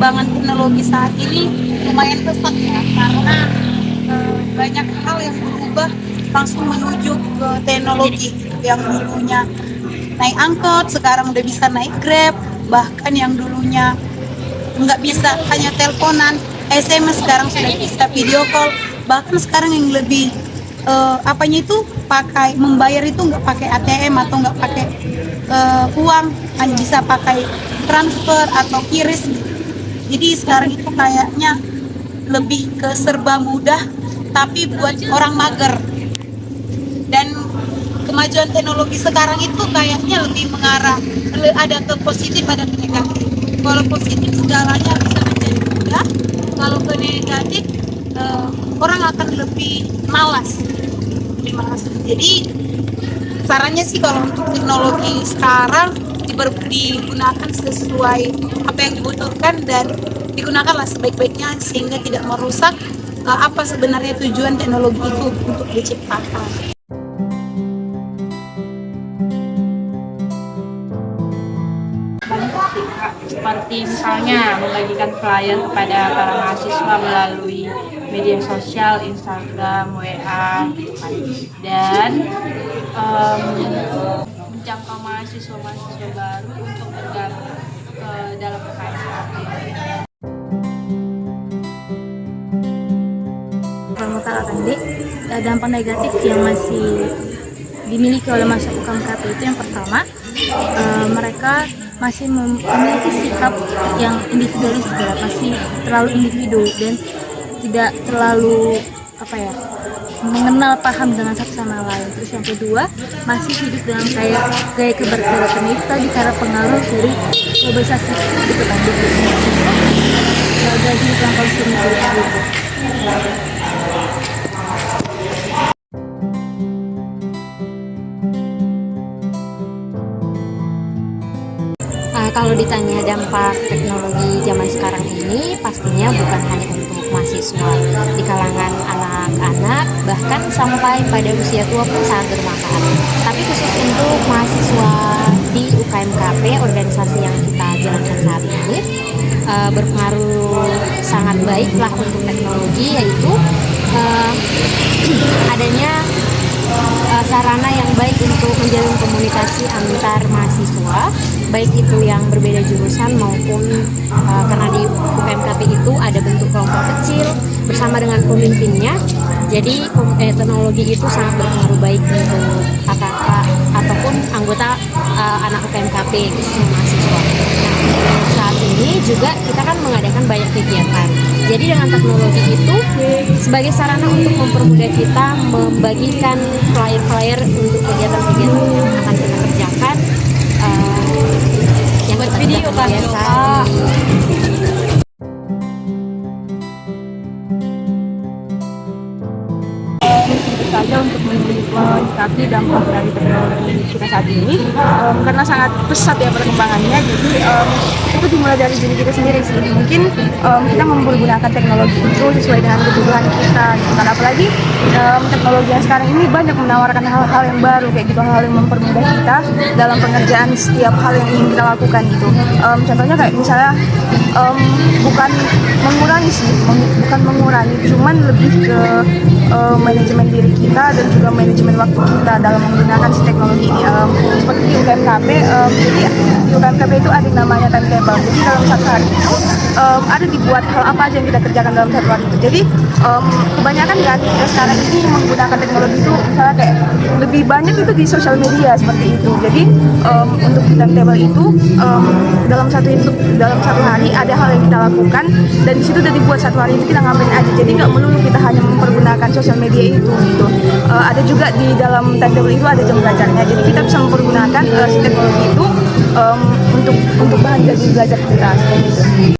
perkembangan teknologi saat ini lumayan pesat ya, karena banyak hal yang berubah langsung menuju ke teknologi. Yang dulunya naik angkot sekarang udah bisa naik Grab, bahkan yang dulunya nggak bisa hanya teleponan, SMS sekarang sudah bisa video call. Bahkan sekarang yang lebih apanya itu pakai membayar itu nggak pakai ATM atau nggak pakai uang, hanya bisa pakai transfer atau QRIS. Jadi sekarang itu kayaknya lebih ke serba mudah tapi buat orang mager. Dan kemajuan teknologi sekarang itu kayaknya lebih mengarah, ada ke positif ada ke negatif. Kalau positif segalanya bisa menjadi mudah, kalau ke negatif orang akan lebih malas. Jadi sarannya sih kalau untuk teknologi sekarang digunakan sesuai apa yang dibutuhkan dan digunakanlah sebaik-baiknya sehingga tidak merusak apa sebenarnya tujuan teknologi itu untuk diciptakan. Seperti misalnya membagikan flyer kepada para mahasiswa melalui media sosial, Instagram, WA, dan menjangkau mahasiswa-mahasiswa baru untuk bergabung ke dalam UKM. Dampak negatif yang masih dimiliki oleh mahasiswa UKM itu yang pertama, mereka masih memiliki sikap yang individualis, masih terlalu individu dan tidak terlalu mengenal paham dengan satu sama lain. Terus yang kedua, masih hidup dalam kayak gaya keberagaman itu tadi karena pengaruh dari globalisasi itu tadi. Jadi dalam konsumsi itu. Kalau ditanya dampak teknologi zaman sekarang ini, pastinya bukan hanya untuk mahasiswa. Di kalangan anak-anak, bahkan sampai pada usia tua pun sangat bermanfaat. Tapi khusus untuk mahasiswa di UKMKP, organisasi yang kita jalankan saat ini, berpengaruh sangat baiklah untuk teknologi, yaitu adanya sarana yang baik untuk menjalin komunikasi antar mahasiswa, baik itu yang berbeda jurusan maupun karena di UKMKP itu ada bentuk kelompok kecil bersama dengan pemimpinnya. Jadi teknologi itu sangat berpengaruh baik untuk kakak ataupun anggota anak UKMKP khususnya mahasiswa. Nah, saat ini juga kita kan mengadakan banyak kegiatan. Jadi dengan teknologi itu sebagai sarana untuk mempermudah kita membagikan flyer-flyer untuk kegiatan-kegiatan yang akan kita kerjakan. Yang buat video kan saja untuk menyikapi dampak dari teknologi kita saat ini, karena sangat pesat ya perkembangannya. Jadi itu dimulai dari diri kita sendiri sih. Mungkin kita mempergunakan teknologi itu sesuai dengan kebutuhan kita gitu. Karena apalagi teknologi yang sekarang ini banyak menawarkan hal-hal yang baru kayak gitu, hal yang mempermudah kita dalam pengerjaan setiap hal yang ingin kita lakukan gitu. Contohnya kayak misalnya bukan mengurangi, cuman lebih ke manajemen diri kita dan juga manajemen waktu kita dalam menggunakan si teknologi ini. Seperti di UKMKP, jadi di UKMKP itu ada yang namanya timetable. Jadi dalam satu hari itu ada dibuat hal apa aja yang kita kerjakan dalam satu hari itu. Jadi kebanyakan kan sekarang ini menggunakan teknologi itu misalnya kayak lebih banyak itu di sosial media seperti itu. Jadi untuk timetable itu dalam satu hari ada hal yang kita lakukan dan di situ udah dibuat satu hari itu kita ngapain aja. Jadi nggak melulu kita hanya mempergunakan sosial media itu gitu. Ada juga di dalam timetable itu ada jam belajarnya. Jadi kita bisa mempergunakan teknologi itu untuk bahan belajar kita seperti itu.